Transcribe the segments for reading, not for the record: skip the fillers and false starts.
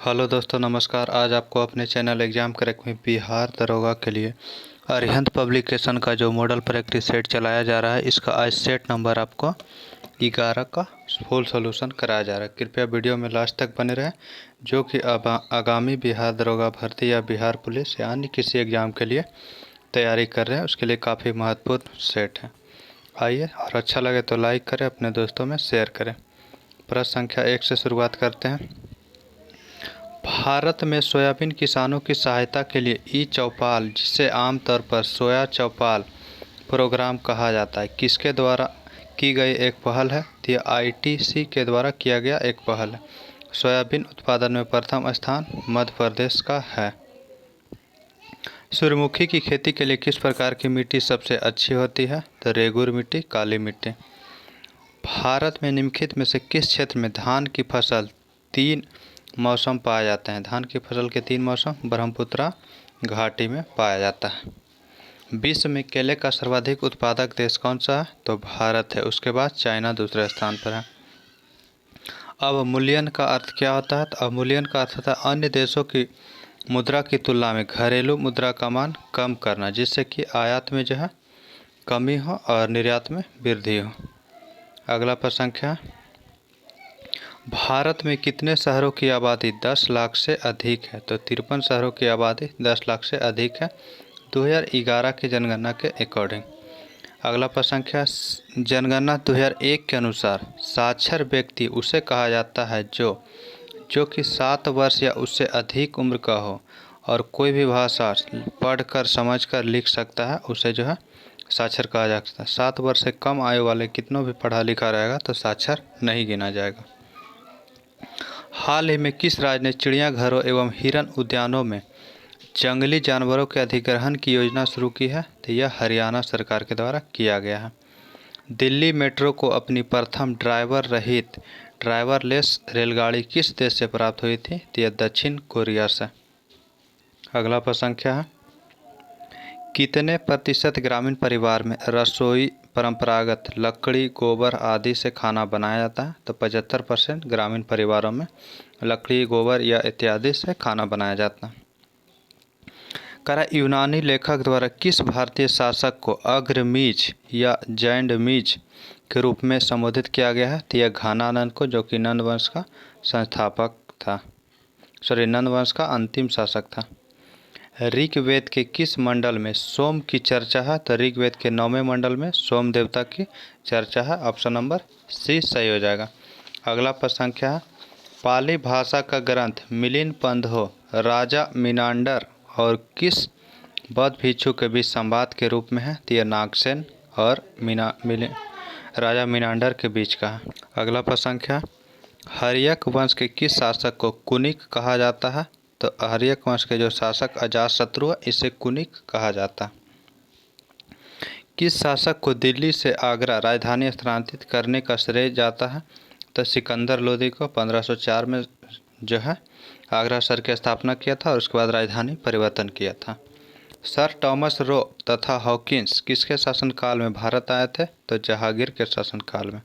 Hello दोस्तों, नमस्कार। आज आपको अपने चैनल एग्जाम क्रैक में बिहार दरोगा के लिए अरिहंत पब्लिकेशन का जो मॉडल प्रैक्टिस सेट चलाया जा रहा है, इसका आज सेट नंबर आपको 11 का फुल सॉल्यूशन कराया जा रहा है। कृपया वीडियो में लास्ट तक बने रहें, जो कि आगामी बिहार दरोगा भर्ती या बिहार पुलिस या अन्य किसी एग्ज़ाम के लिए तैयारी कर रहे हैं, उसके लिए काफ़ी महत्वपूर्ण सेट है। आइए, और अच्छा लगे तो लाइक करें, अपने दोस्तों में शेयर करें। प्रश्न संख्या 1 से शुरुआत करते हैं। भारत में सोयाबीन किसानों की सहायता के लिए ई चौपाल, जिसे आमतौर पर सोया चौपाल प्रोग्राम कहा जाता है, किसके द्वारा की गई एक पहल है? तो यह आईटीसी के द्वारा किया गया एक पहल है। सोयाबीन उत्पादन में प्रथम स्थान मध्य प्रदेश का है। सूर्यमुखी की खेती के लिए किस प्रकार की मिट्टी सबसे अच्छी होती है? तो रेगुर मिट्टी, काली मिट्टी। भारत में निम्नलिखित में से किस क्षेत्र में धान की फसल 3 मौसम पाए जाते हैं? धान की फसल के 3 मौसम ब्रह्मपुत्रा घाटी में पाया जाता है। विश्व में केले का सर्वाधिक उत्पादक देश कौन सा है? तो भारत है। उसके बाद चाइना दूसरे स्थान पर है। अवमूल्यन का अर्थ क्या होता है? तो अवमूल्यन का अर्थ होता है अन्य देशों की मुद्रा की तुलना में घरेलू मुद्रा का मान कम करना, जिससे कि आयात में जो है कमी हो और निर्यात में वृद्धि हो। अगला प्रश्न संख्या, भारत में कितने शहरों की आबादी 10 लाख से अधिक है? तो 53 शहरों की आबादी 10 लाख से अधिक है 2011 की जनगणना के अकॉर्डिंग। अगला प्रश्न संख्या, जनगणना 2001 के अनुसार साक्षर व्यक्ति उसे कहा जाता है जो कि 7 वर्ष या उससे अधिक उम्र का हो और कोई भी भाषा पढ़कर समझकर लिख सकता है, उसे जो है साक्षर कहा जा सकता है। 7 वर्ष से कम आयु वाले कितनों भी पढ़ा लिखा रहेगा तो साक्षर नहीं गिना जाएगा। हाल ही में किस राज्य ने चिड़ियाघरों एवं हिरन उद्यानों में जंगली जानवरों के अधिग्रहण की योजना शुरू की है? तो यह हरियाणा सरकार के द्वारा किया गया है। दिल्ली मेट्रो को अपनी प्रथम ड्राइवर रहित ड्राइवरलेस रेलगाड़ी किस देश से प्राप्त हुई थी? तो यह दक्षिण कोरिया से। अगला प्रश्न संख्या है, कितने प्रतिशत ग्रामीण परिवार में रसोई परंपरागत लकड़ी, गोबर आदि से खाना बनाया जाता है? तो 75% ग्रामीण परिवारों में लकड़ी, गोबर या इत्यादि से खाना बनाया जाता है। करा यूनानी लेखक द्वारा किस भारतीय शासक को अग्रमीज या जैंडमीज के रूप में संबोधित किया गया है? तो यह घानानंद को, जो कि नंद वंश का संस्थापक था, नंद वंश का अंतिम शासक था। ऋग्वेद के किस मंडल में सोम की चर्चा है? तो ऋग्वेद के 9वें मंडल में सोम देवता की चर्चा है। ऑप्शन नंबर सी सही हो जाएगा। अगला प्रश्न संख्या है, पाली भाषा का ग्रंथ मिलिंद राजा मिनांडर और किस बौद्ध भिक्षु के बीच संवाद के रूप में है? तो यह नागसेन और राजा मिनांडर के बीच का है। अगला प्रश्न संख्या, हर्यक वंश के किस शासक को कुनिक कहा जाता है? तो हर्यक वंश के जो शासक अजातशत्रु है, इसे कुनिक कहा जाता है। किस शासक को दिल्ली से आगरा राजधानी स्थानांतरित करने का श्रेय जाता है? तो सिकंदर लोदी को 1504 में जो है आगरा शहर की स्थापना किया था और उसके बाद राजधानी परिवर्तन किया था। सर टॉमस रो तथा हॉकिंस किसके शासनकाल में भारत आए थे? तो जहांगीर के शासनकाल में।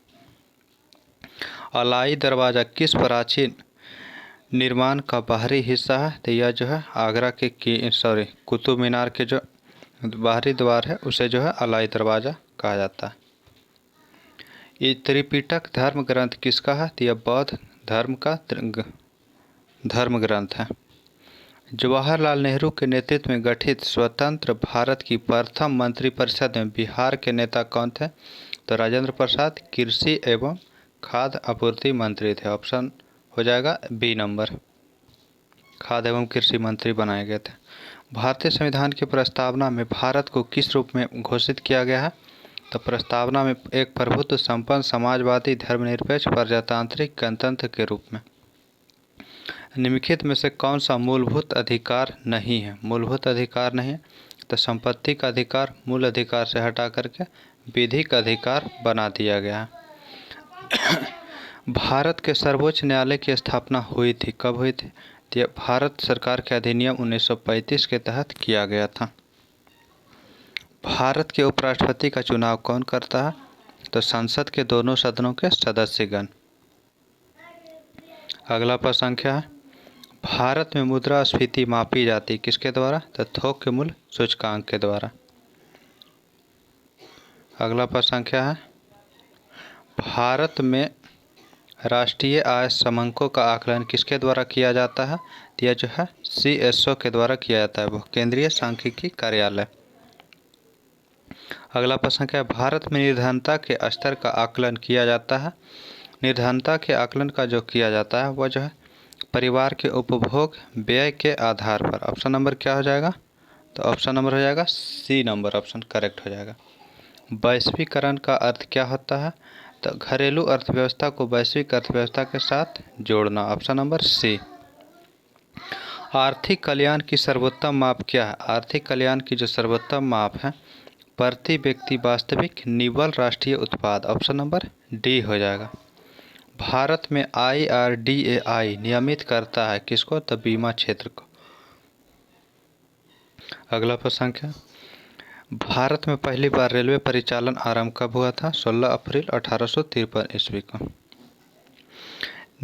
अलाई दरवाज़ा किस प्राचीन निर्माण का बाहरी हिस्सा है? तो यह जो है आगरा के कुतुब मीनार के जो बाहरी द्वार है, उसे जो है अलाई दरवाज़ा कहा जाता है। ये त्रिपिटक धर्म ग्रंथ किसका है? तो यह बौद्ध धर्म का धर्म ग्रंथ है। जवाहरलाल नेहरू के नेतृत्व में गठित स्वतंत्र भारत की प्रथम मंत्रिपरिषद में बिहार के नेता कौन थे? तो राजेंद्र प्रसाद कृषि एवं खाद्य आपूर्ति मंत्री थे। ऑप्शन हो जाएगा बी नंबर, खाद्य एवं कृषि मंत्री बनाए गए थे। भारतीय संविधान की प्रस्तावना में भारत को किस रूप में घोषित किया गया है? तो प्रस्तावना में एक प्रभुत्व संपन्न समाजवादी धर्मनिरपेक्ष प्रजातांत्रिक गणतंत्र के रूप में। निम्नलिखित में से कौन सा मूलभूत अधिकार नहीं है? मूलभूत अधिकार नहीं है तो संपत्ति का अधिकार मूल अधिकार से हटा करके विधिक अधिकार बना दिया गया है। भारत के सर्वोच्च न्यायालय की स्थापना हुई थी, कब हुई थी? तो भारत सरकार के अधिनियम 1935 के तहत किया गया था। भारत के उपराष्ट्रपति का चुनाव कौन करता है? तो संसद के दोनों सदनों के सदस्यगण। अगला प्रश्न संख्या है, भारत में मुद्रास्फीति मापी जाती है किसके द्वारा? तो थोक के मूल्य सूचकांक के द्वारा। अगला प्रश्न क्या है? भारत में राष्ट्रीय आय समंकों का आकलन किसके द्वारा किया जाता है? यह जो है CSO के द्वारा किया जाता है, वो केंद्रीय सांख्यिकी कार्यालय। अगला प्रश्न क्या है? भारत में निर्धनता के स्तर का आकलन किया जाता है। निर्धनता के आकलन का जो किया जाता है वह जो है परिवार के उपभोग व्यय के आधार पर। ऑप्शन नंबर क्या हो जाएगा? तो ऑप्शन नंबर हो जाएगा C नंबर, ऑप्शन करेक्ट हो जाएगा। वैश्वीकरण का अर्थ क्या होता है? तो घरेलू अर्थव्यवस्था को वैश्विक अर्थव्यवस्था के साथ जोड़ना। Option number C। आर्थिक कल्याण की सर्वोत्तम माप क्या है? आर्थिक कल्याण की जो सर्वोत्तम माप है प्रति व्यक्ति वास्तविक निव्वल राष्ट्रीय उत्पाद। ऑप्शन नंबर D हो जाएगा। भारत में IRDAI नियमित करता है किसको? तो बीमा क्षेत्र को। अगला प्रश्न क्या? भारत में पहली बार रेलवे परिचालन आरंभ कब हुआ था? 16 अप्रैल 1853 ईस्वी को।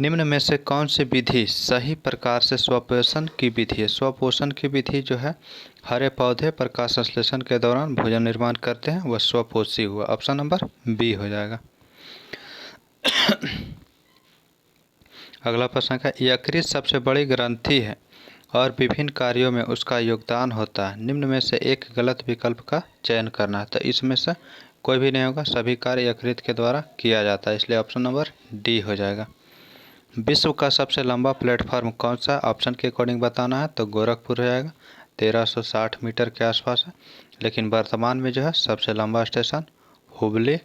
निम्न में से कौन सी विधि सही प्रकार से स्वपोषण की विधि है? स्वपोषण की विधि जो है हरे पौधे प्रकाश संश्लेषण के दौरान भोजन निर्माण करते हैं, वह स्वपोषी हुआ। ऑप्शन नंबर B हो जाएगा। अगला प्रश्न है यकृत सबसे बड़ी ग्रंथि है और विभिन्न कार्यों में उसका योगदान होता है। निम्न में से एक गलत विकल्प का चयन करना है। तो इसमें से कोई भी नहीं होगा, सभी कार्य यकृत के द्वारा किया जाता है, इसलिए ऑप्शन नंबर D हो जाएगा। विश्व का सबसे लंबा प्लेटफॉर्म कौन सा? ऑप्शन के अकॉर्डिंग बताना है तो गोरखपुर हो जाएगा, 1360 मीटर के आसपास है। लेकिन वर्तमान में जो है सबसे लंबा स्टेशन हुबली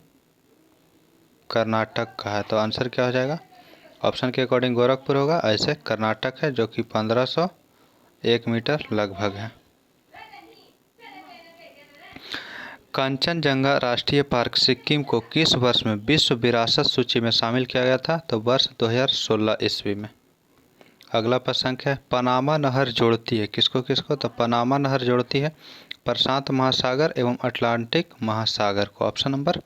कर्नाटक का है। तो आंसर क्या हो जाएगा? ऑप्शन के अकॉर्डिंग गोरखपुर होगा, ऐसे कर्नाटक है जो कि 1501 मीटर लगभग है। कंचनजंगा राष्ट्रीय पार्क सिक्किम को किस वर्ष में विश्व विरासत सूची में शामिल किया गया था? तो वर्ष 2016 ईस्वी में। अगला प्रश्न है पनामा नहर जोड़ती है किसको किसको? तो पनामा नहर जोड़ती है प्रशांत महासागर एवं अटलांटिक महासागर को। ऑप्शन नंबर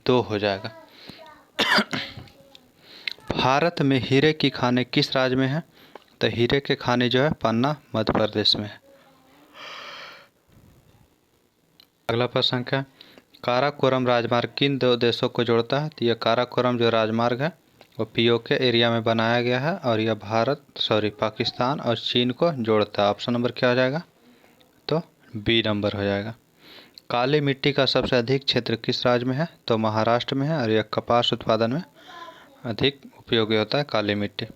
2 हो जाएगा। भारत में हीरे की खानें किस राज्य में है? तो हीरे के खाने जो है पन्ना मध्य प्रदेश में है। अगला प्रश्न है काराकोरम राजमार्ग किन दो देशों को जोड़ता है? तो यह काराकोरम जो राजमार्ग है वो पीओके एरिया में बनाया गया है और यह पाकिस्तान और चीन को जोड़ता है। ऑप्शन नंबर क्या हो जाएगा? तो B नंबर हो जाएगा। काली मिट्टी का सबसे अधिक क्षेत्र किस राज्य में है? तो महाराष्ट्र में है और यह कपास उत्पादन में अधिक उपयोगी होता है काली मिट्टी।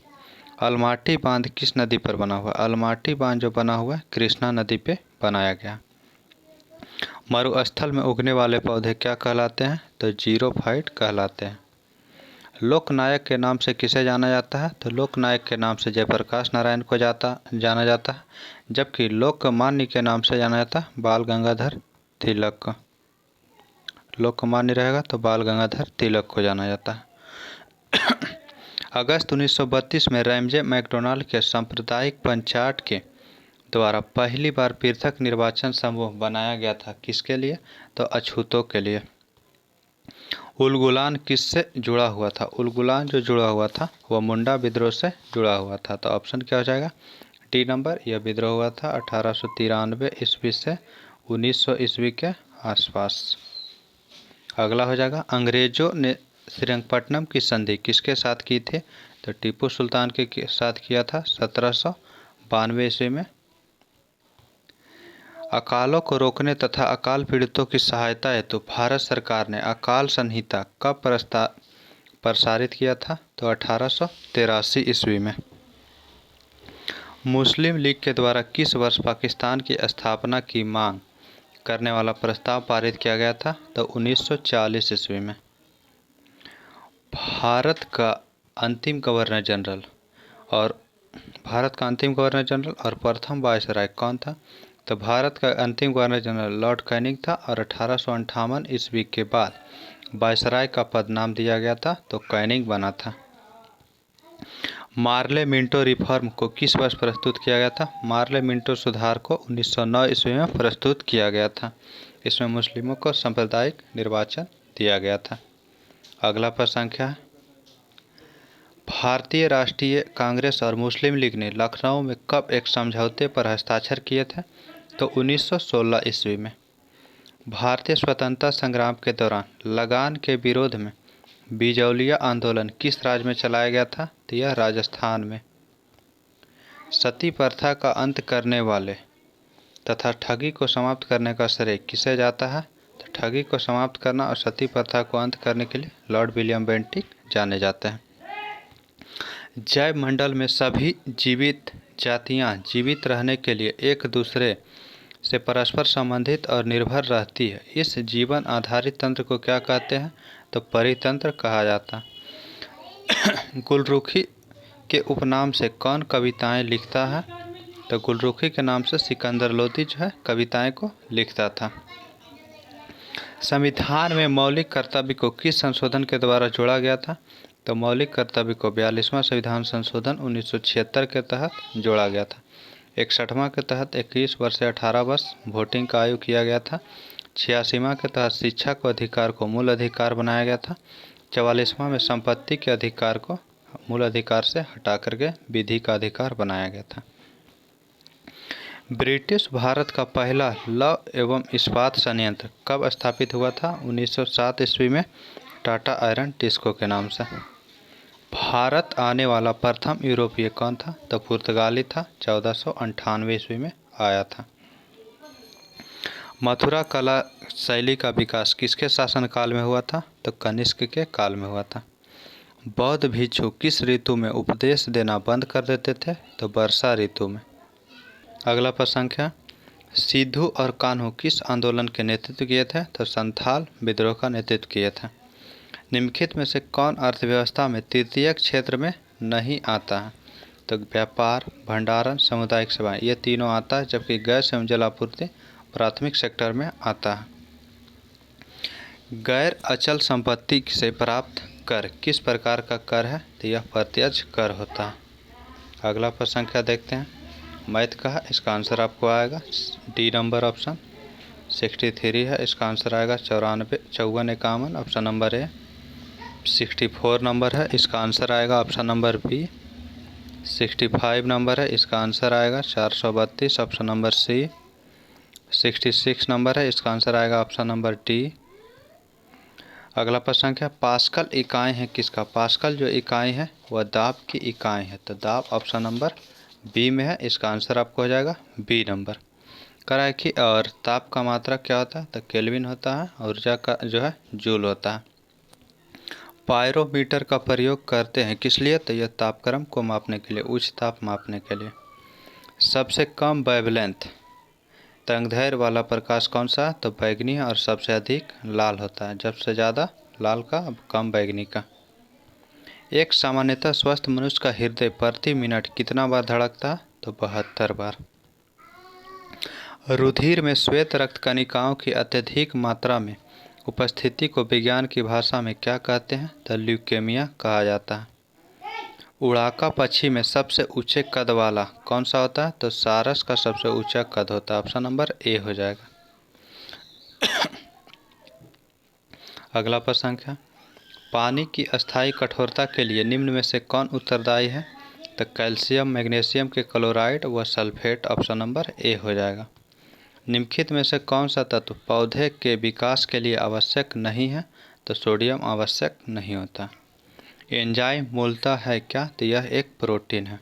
अलमाटी बांध किस नदी पर बना हुआ है? अलमाटी बांध जो बना हुआ है कृष्णा नदी पे बनाया गया। मरुस्थल में उगने वाले पौधे क्या कहलाते हैं? तो जीरोफाइट कहलाते हैं। लोकनायक के नाम से किसे जाना जाता है? तो लोकनायक के नाम से जयप्रकाश नारायण को जाना जाता है, जबकि लोकमान्य के नाम से जाना जाता है बाल गंगाधर तिलक को। लोकमान्य रहेगा तो बाल गंगाधर तिलक को जाना जाता है। अगस्त 1932 में रैमजे मैकडोनाल्ड के सांप्रदायिक पंचायत के द्वारा पहली बार पृथक निर्वाचन समूह बनाया गया था किसके लिए? तो अछूतों के लिए। उलगुलान किससे जुड़ा हुआ था? उलगुलान जो जुड़ा हुआ था वह मुंडा विद्रोह से जुड़ा हुआ था। तो ऑप्शन क्या हो जाएगा? D number. यह विद्रोह हुआ था 1893 ईस्वी से 1900 ईस्वी के आसपास। अगला हो जाएगा अंग्रेजों ने श्रीरंगपट्टनम की संधि किसके साथ की थी? तो टीपू सुल्तान के साथ किया था 1792 ईस्वी में। अकालों को रोकने तथा अकाल पीड़ितों की सहायता हेतु भारत सरकार ने अकाल संहिता कब प्रसारित किया था? तो 1883 ईस्वी में। मुस्लिम लीग के द्वारा किस वर्ष पाकिस्तान की स्थापना की मांग करने वाला प्रस्ताव पारित किया गया था? तो 1940 ईस्वी में। भारत का अंतिम गवर्नर जनरल और प्रथम वायसराय कौन था? तो भारत का अंतिम गवर्नर जनरल लॉर्ड कैनिंग था और 1858 ईस्वी के बाद वायसराय का पद नाम दिया गया था तो कैनिंग बना था। मार्ले मिंटो रिफॉर्म को किस वर्ष प्रस्तुत किया गया था? मार्ले मिंटो सुधार को 1909 ईस्वी में प्रस्तुत किया गया था। इसमें मुस्लिमों को सांप्रदायिक निर्वाचन दिया गया था। अगला प्रश्न क्या है? भारतीय राष्ट्रीय कांग्रेस और मुस्लिम लीग ने लखनऊ में कब एक समझौते पर हस्ताक्षर किए थे? तो 1916 ईस्वी में। भारतीय स्वतंत्रता संग्राम के दौरान लगान के विरोध में बिजौलिया आंदोलन किस राज्य में चलाया गया था? तो यह राजस्थान में। सती प्रथा का अंत करने वाले तथा ठगी को समाप्त करने का श्रेय किसे जाता है? तो ठगी को समाप्त करना और सती प्रथा को अंत करने के लिए लॉर्ड विलियम बेंटिक जाने जाते हैं। जैव मंडल में सभी जीवित जातियां जीवित रहने के लिए एक दूसरे से परस्पर संबंधित और निर्भर रहती है। इस जीवन आधारित तंत्र को क्या कहते हैं? तो परितंत्र कहा जाता है। गुलरुखी के उपनाम से कौन कविताएं लिखता है? तो गुलरुखी के नाम से सिकंदर लोदी जो है कविताएं को लिखता था। संविधान में मौलिक कर्तव्य को किस संशोधन के द्वारा जोड़ा गया था? तो मौलिक कर्तव्य को 42वां संविधान संशोधन 1976 के तहत जोड़ा गया था। 61वां के तहत 21 वर्ष से 18 वर्ष वोटिंग का आयु किया गया था। 86वां के तहत शिक्षा को अधिकार को मूल अधिकार बनाया गया था। 44वां में संपत्ति के अधिकार को मूल अधिकार से हटा करके विधि का अधिकार बनाया गया था। ब्रिटिश भारत का पहला लौह एवं इस्पात संयंत्र कब स्थापित हुआ था? 1907 ईस्वी में टाटा आयरन टिस्को के नाम से। भारत आने वाला प्रथम यूरोपीय कौन था? तो पुर्तगाली था। 1498 ईस्वी में आया था। मथुरा कला शैली का विकास किसके शासनकाल में हुआ था? तो कनिष्क के काल में हुआ था। बौद्ध भिक्षु किस ऋतु में उपदेश देना बंद कर देते थे? तो वर्षा ऋतु में। अगला प्रश्न है, सिद्धू और कान्हू किस आंदोलन के नेतृत्व किए थे? तो संथाल विद्रोह का नेतृत्व किए थे। निम्नलिखित में से कौन अर्थव्यवस्था में तृतीयक क्षेत्र में नहीं आता है? तो व्यापार, भंडारण, सामुदायिक सेवाएं, ये तीनों आता है, जबकि गैस एवं जल आपूर्ति प्राथमिक सेक्टर में आता है। गैर अचल संपत्ति से प्राप्त कर किस प्रकार का कर है? तो यह प्रत्यक्ष कर होता है। अगला प्रश्न क्या देखते हैं, मैथ का है, इसका आंसर आपको आएगा डी नंबर ऑप्शन 63 है। इसका आंसर आएगा 94, 54, 51 ऑप्शन नंबर ए। 64 नंबर है, इसका आंसर आएगा ऑप्शन नंबर बी। 65 नंबर है, इसका आंसर आएगा 432 ऑप्शन नंबर सी। 66 नंबर है, इसका आंसर आएगा ऑप्शन नंबर डी। अगला प्रश्न क्या, पास्कल इकाई है किसका? पास्कल जो इकाई है वह दाब की इकाई है, तो दाब ऑप्शन नंबर बी में है। इसका आंसर आपको हो जाएगा बी नंबर। करा कि और ताप का मात्रा क्या होता है? तो केल्विन होता है। ऊर्जा का जो है जूल होता है। पायरोमीटर का प्रयोग करते हैं किस लिए? तो यह तापक्रम को मापने के लिए, उच्च ताप मापने के लिए। सबसे कम वेवलेंथ तरंगदैर्घ्य वाला प्रकाश कौन सा? तो बैगनी है, और सबसे अधिक लाल होता है। सबसे ज़्यादा लाल का, कम बैगनी का। एक सामान्यतः स्वस्थ मनुष्य का हृदय प्रति मिनट कितना बार धड़कता है? तो 72 बार। रुधिर में श्वेत रक्त कणिकाओं की अत्यधिक मात्रा में उपस्थिति को विज्ञान की भाषा में क्या कहते हैं? तो ल्यूकेमिया कहा जाता है। उड़ाका पक्षी में सबसे ऊंचे कद वाला कौन सा होता है? तो सारस का सबसे ऊंचा कद होता है। ऑप्शन नंबर ए हो जाएगा। अगला प्रश्न है, पानी की अस्थायी कठोरता के लिए निम्न में से कौन उत्तरदायी है? तो कैल्शियम, मैग्नीशियम के क्लोराइड व सल्फेट। ऑप्शन नंबर ए हो जाएगा। निम्नलिखित में से कौन सा तत्व पौधे के विकास के लिए आवश्यक नहीं है? तो सोडियम आवश्यक नहीं होता। एंजाइम मूलतः है क्या? तो यह एक प्रोटीन है।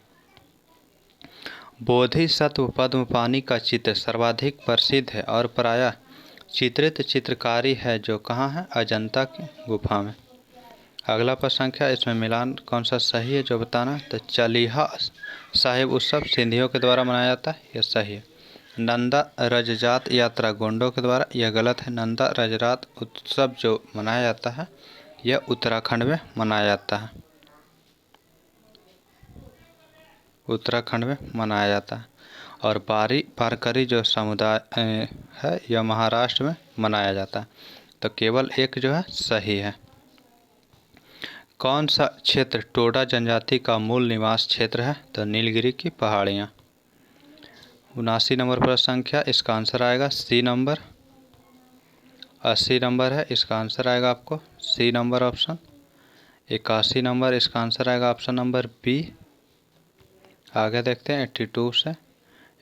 बोधिसत्व पद्मपाणि का चित्र सर्वाधिक प्रसिद्ध है और प्रायः चित्रित चित्रकारी है जो कहाँ है? अजंता की गुफा में। अगला प्रश्न है, इसमें मिलान कौन सा सही है जो बताना? तो चलीहा साहिब उत्सव सिंधियों के द्वारा मनाया जाता है, यह सही है। नंदा रजजात यात्रा गोंडों के द्वारा, यह गलत है। नंदा रजरात उत्सव जो मनाया जाता है यह उत्तराखंड में मनाया जाता है। उत्तराखंड में मनाया जाता है। और बारी पारकरी जो समुदाय है यह महाराष्ट्र में मनाया जाता है। तो केवल एक जो है सही है। कौन सा क्षेत्र टोडा जनजाति का मूल निवास क्षेत्र है? तो नीलगिरी की पहाड़ियाँ। 79 नंबर पर संख्या, इसका आंसर आएगा सी नंबर। 80 नंबर है, इसका आंसर आएगा आपको सी नंबर ऑप्शन। 81 नंबर, इसका आंसर आएगा ऑप्शन नंबर बी। आगे देखते हैं 82 से।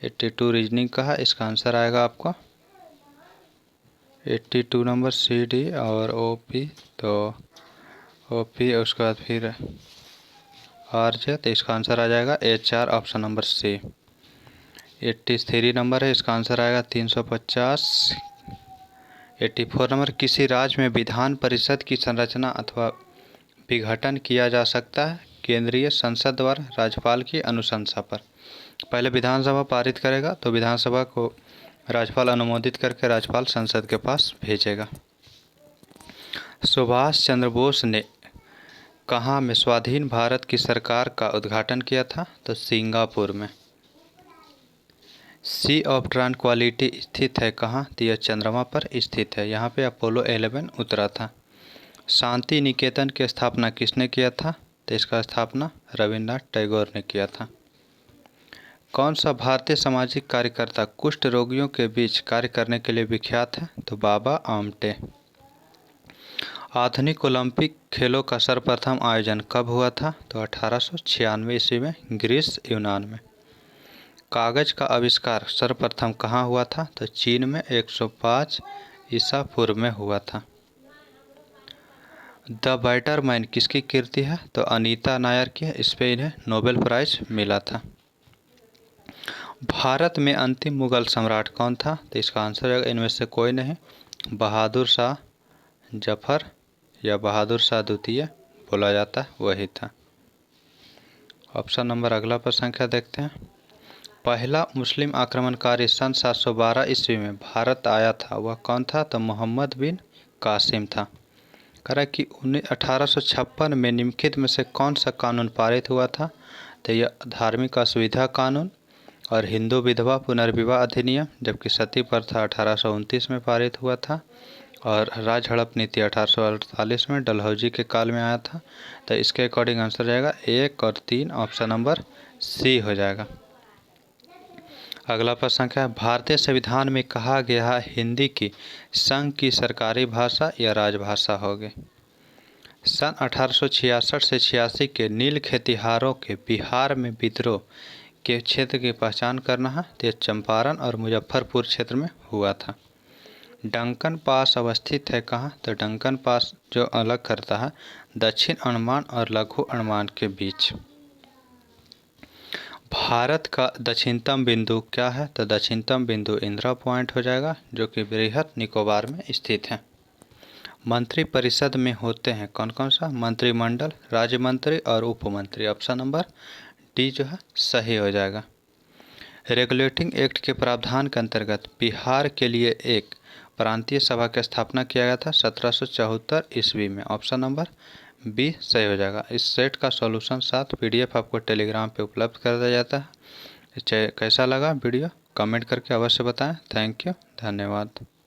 82 रीजनिंग का है, इसका आंसर आएगा आपका 82 नंबर सी डी और ओ पी। तो ओ पी उसके बाद फिर आर जे, तो इसका आंसर आ जाएगा H R, option number C. 83 number है, इसका आंसर आएगा 350। 84 नंबर, किसी राज्य में विधान परिषद की संरचना अथवा विघटन किया जा सकता है केंद्रीय संसद द्वारा राज्यपाल की अनुशंसा पर। पहले विधानसभा पारित करेगा, तो विधानसभा को राज्यपाल अनुमोदित करके राज्यपाल संसद के पास भेजेगा। सुभाष चंद्र बोस ने कहाँ में स्वाधीन भारत की सरकार का उद्घाटन किया था? तो सिंगापुर में। सी ऑफ ट्रांक्वालिटी स्थित है कहाँ? तो यह चंद्रमा पर स्थित है, यहाँ पे अपोलो 11 उतरा था। शांति निकेतन की स्थापना किसने किया था? तो इसका स्थापना रविन्द्रनाथ टैगोर ने किया था। कौन सा भारतीय सामाजिक कार्यकर्ता कुष्ठ रोगियों के बीच कार्य करने के लिए विख्यात है? तो बाबा आमटे। आधुनिक ओलंपिक खेलों का सर्वप्रथम आयोजन कब हुआ था? तो 1896 ईस्वी में ग्रीस यूनान में। कागज का आविष्कार सर्वप्रथम कहाँ हुआ था? तो चीन में 105 ईसा पूर्व में हुआ था। द बैटर मैन किसकी कृति है? तो अनीता नायर की है, इस पे इन्हें नोबेल प्राइज मिला था। भारत में अंतिम मुगल सम्राट कौन था? तो इसका आंसर है इनमें से कोई नहीं, बहादुर शाह जफर या बहादुर शाह द्वितीय बोला जाता है, वही था। ऑप्शन नंबर अगला पर संख्या देखते हैं। पहला मुस्लिम आक्रमणकारी सन 712 ईस्वी में भारत आया था, वह कौन था? तो मोहम्मद बिन कासिम था। कह रहा है कि 1856 में निम्नलिखित में से कौन सा कानून पारित हुआ था? तो यह धार्मिक असुविधा कानून और हिंदू विधवा पुनर्विवाह अधिनियम, जबकि सती प्रथा 1829 में पारित हुआ था और राज हड़प नीति 1848 में डलहौजी के काल में आया था। तो इसके अकॉर्डिंग आंसर जाएगा 1 और 3, ऑप्शन नंबर सी हो जाएगा। अगला प्रश्न क्या है? भारतीय संविधान में कहा गया है हिंदी की संघ की सरकारी भाषा या राजभाषा होगी। सन 1866 से 86 के नील खेतिहारों के बिहार में विद्रोह के क्षेत्र की पहचान करना है, तो चंपारण और मुजफ्फरपुर क्षेत्र में हुआ था। डंकन पास अवस्थित है कहाँ? तो डंकन पास जो अलग करता है दक्षिण अंडमान और लघु अंडमान के बीच। भारत का दक्षिणतम बिंदु क्या है? तो दक्षिणतम बिंदु इंदिरा पॉइंट हो जाएगा, जो कि बृहद निकोबार में स्थित है। मंत्री परिषद में होते हैं कौन कौन सा? मंत्रिमंडल, राज्य मंत्री और उप मंत्री। ऑप्शन नंबर डी जो है सही हो जाएगा। रेगुलेटिंग एक्ट के प्रावधान के अंतर्गत बिहार के लिए एक प्रांतीय सभा की स्थापना किया गया था 1774 ईस्वी में। ऑप्शन नंबर बी सही हो जाएगा। इस सेट का सॉल्यूशन साथ पीडीएफ आपको टेलीग्राम पे उपलब्ध कर दिया जाता है। कैसा लगा वीडियो कमेंट करके अवश्य बताएं। थैंक यू, धन्यवाद।